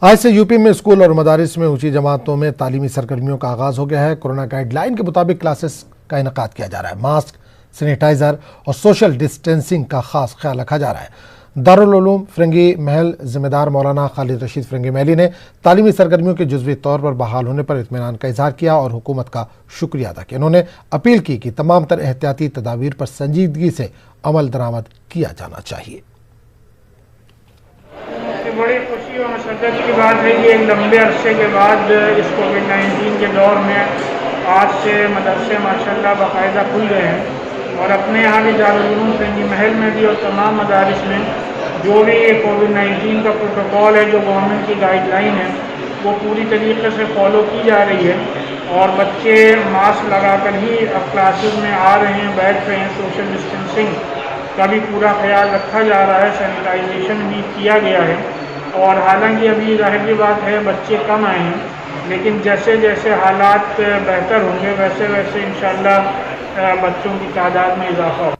آج سے U P میں اسکول اور مدارس میں اونچی جماعتوں میں تعلیمی سرگرمیوں کا آغاز ہو گیا ہے۔ کورونا گائیڈ لائن کے مطابق کلاسز کا انعقاد کیا جا رہا ہے۔ ماسک، سینیٹائزر اور سوشل ڈسٹینسنگ کا خاص خیال رکھا جا رہا ہے۔ دارالعلوم فرنگی محل ذمہ دار مولانا خالد رشید فرنگی محلی نے تعلیمی سرگرمیوں کے جزوی طور پر بحال ہونے پر اطمینان کا اظہار کیا اور حکومت کا شکریہ ادا کیا۔ انہوں نے اپیل کی کہ تمام تر احتیاطی تدابیر پر سنجیدگی سے عمل درآمد کیا جانا چاہیے۔ بڑی خوشی اور مسرت کی بات ہے کہ ایک لمبے عرصے کے بعد اس کووڈ-19 کے دور میں آج سے مدرسے ماشاءاللہ باقاعدہ کھل گئے ہیں، اور اپنے یہاں بھی دارالعلوم فرنگی محل میں بھی اور تمام مدارس میں جو بھی کووڈ-19 کا پروٹوکول ہے، جو گورنمنٹ کی گائیڈ لائن ہے، وہ پوری طریقے سے فالو کی جا رہی ہے، اور بچے ماسک لگا کر ہی اب کلاسز میں آ رہے ہیں، بیٹھ رہے ہیں۔ سوشل ڈسٹینسنگ کا بھی پورا خیال رکھا جا رہا ہے، سینیٹائزیشن بھی کیا گیا ہے، اور حالانکہ ابھی ظاہر کی بات ہے بچے کم آئے ہیں، لیکن جیسے جیسے حالات بہتر ہوں گے ویسے ویسے انشاءاللہ بچوں کی تعداد میں اضافہ ہوگا۔